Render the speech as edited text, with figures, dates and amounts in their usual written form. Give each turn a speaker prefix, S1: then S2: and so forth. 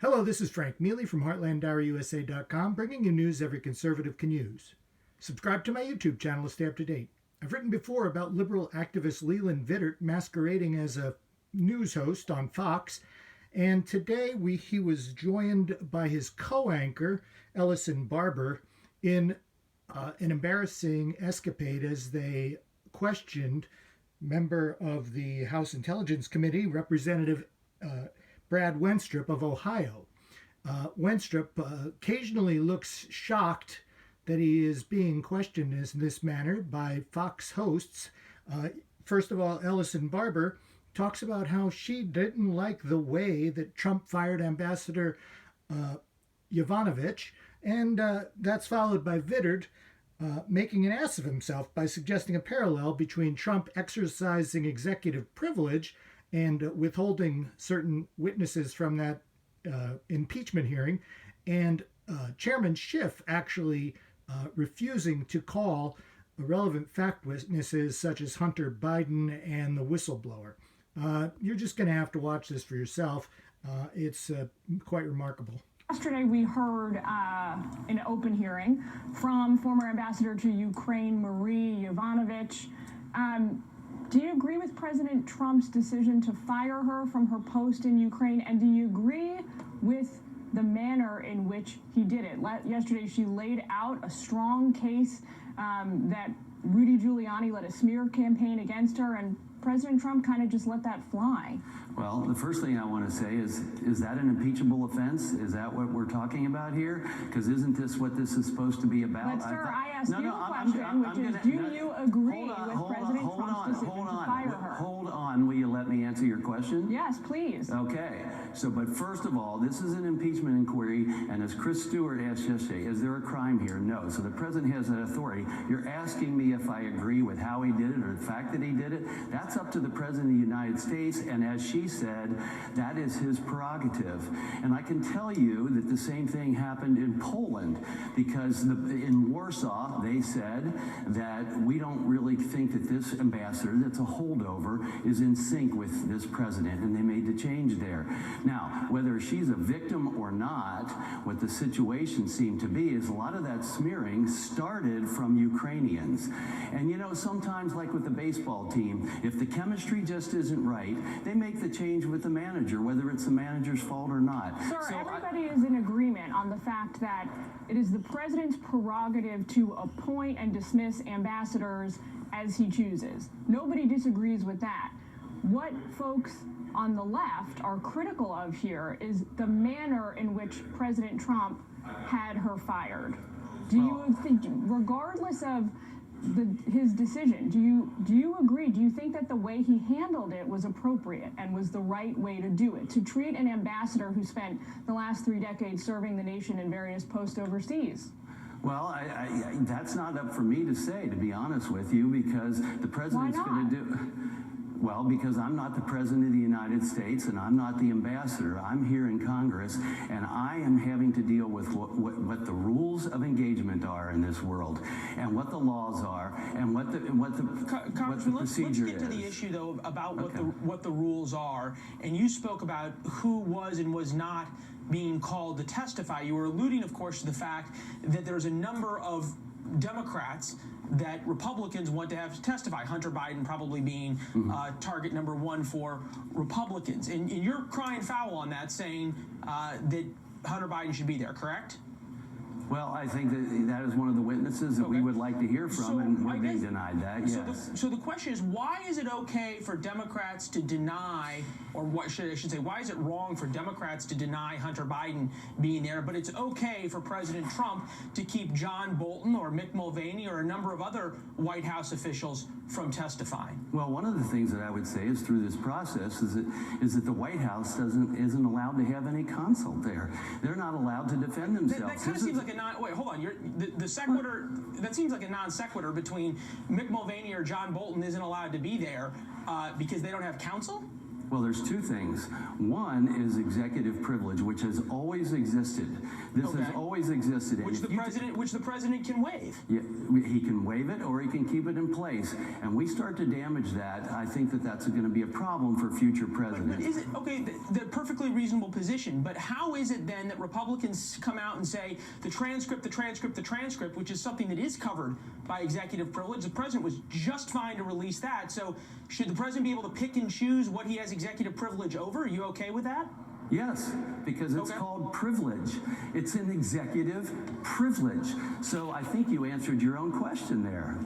S1: Hello, this is Frank Mealy from HeartlandDiaryUSA.com, bringing you news every conservative can use. Subscribe to my YouTube channel to stay up to date. I've written before about liberal activist Leland Vittert masquerading as a news host on Fox, and today he was joined by his co-anchor, Ellison Barber, in an embarrassing escapade as they questioned member of the House Intelligence Committee, Representative Brad Wenstrup of Ohio. Wenstrup occasionally looks shocked that he is being questioned in this manner by Fox hosts. First of all, Ellison Barber talks about how she didn't like the way that Trump fired Ambassador Yovanovitch, and that's followed by Vittert making an ass of himself by suggesting a parallel between Trump exercising executive privilege and withholding certain witnesses from that impeachment hearing, and Chairman Schiff actually refusing to call relevant fact witnesses such as Hunter Biden and the whistleblower. You're just going to have to watch this for yourself. It's quite remarkable.
S2: Yesterday, we heard an open hearing from former ambassador to Ukraine, Marie Yovanovitch. Do you agree with President Trump's decision to fire her from her post in Ukraine? And do you agree with the manner in which he did it? Yesterday, she laid out a strong case that Rudy Giuliani led a smear campaign against her, and President Trump kind of just let that fly.
S3: Well, the first thing I want to say is that an impeachable offense? Is that what we're talking about here? Because isn't this what this is supposed to be about?
S2: But, sir, I asked you a question, which is, do you agree with President Trump's decision to fire her?
S3: Hold on. Will you let me answer your question?
S2: Yes, please.
S3: Okay. But first of all, this is an impeachment inquiry, and as Chris Stewart asked yesterday, is there a crime here? No. So the president has that authority. You're asking me if I agree with how he did it or the fact that he did it? That's up to the president of the United States, and as she said, that is his prerogative. And I can tell you that the same thing happened in Poland, because in Warsaw, they said that we don't really think that this ambassador, that's a holdover, is in sync with this president, and they made the change there. Now, whether she's a victim or not, what the situation seemed to be is a lot of that smearing started from Ukrainians. And you know, sometimes, like with the baseball team, if the chemistry just isn't right, they make the change with the manager, whether it's the manager's fault or not.
S2: Sir, everybody is in agreement on the fact that it is the president's prerogative to appoint and dismiss ambassadors as he chooses. Nobody disagrees with that. What folks on the left are critical of here is the manner in which President Trump had her fired. Do you think, regardless of his decision, do you agree? Do you think that the way he handled it was appropriate and was the right way to do it? To treat an ambassador who spent the last 3 decades serving the nation in various posts overseas?
S3: Well, that's not up for me to say, to be honest with you, because the president's going to do... Well, because I'm not the president of the United States and I'm not the ambassador. I'm here in Congress, and I am having to deal with what the rules of engagement are in this world, and what the laws are, and what the procedure is.
S4: Let's get to the issue, though, about what the rules are. And you spoke about who was and was not being called to testify. You were alluding, of course, to the fact that there's a number of Democrats that Republicans want to have testify, Hunter Biden probably being target number one for Republicans. And you're crying foul on that, saying that Hunter Biden should be there, correct?
S3: Well, I think that is one of the witnesses that we would like to hear from, and we're being denied that, yes.
S4: So the question is, why is it okay for Democrats to deny, or what I should say, why is it wrong for Democrats to deny Hunter Biden being there, but it's okay for President Trump to keep John Bolton or Mick Mulvaney or a number of other White House officials from testifying?
S3: Well, one of the things that I would say is through this process is that the White House isn't allowed to have any consult there. They're not allowed to defend themselves.
S4: That kind of seems like a wait, hold on. The sequitur, that seems like a non sequitur between Mick Mulvaney or John Bolton isn't allowed to be there because they don't have counsel?
S3: Well, there's two things. One is executive privilege, which has always existed. This has always existed. And
S4: Which
S3: if
S4: the president can waive.
S3: yeah, he can waive it or he can keep it in place. And we start to damage that, I think that that's going to be a problem for future presidents.
S4: But is it, okay, the perfectly reasonable position, but how is it then that Republicans come out and say the transcript, which is something that is covered by executive privilege, the president was just fine to release that, so should the president be able to pick and choose what he has executive privilege over? Are you okay with that?
S3: Yes, because it's called privilege. It's an executive privilege. So I think you answered your own question there.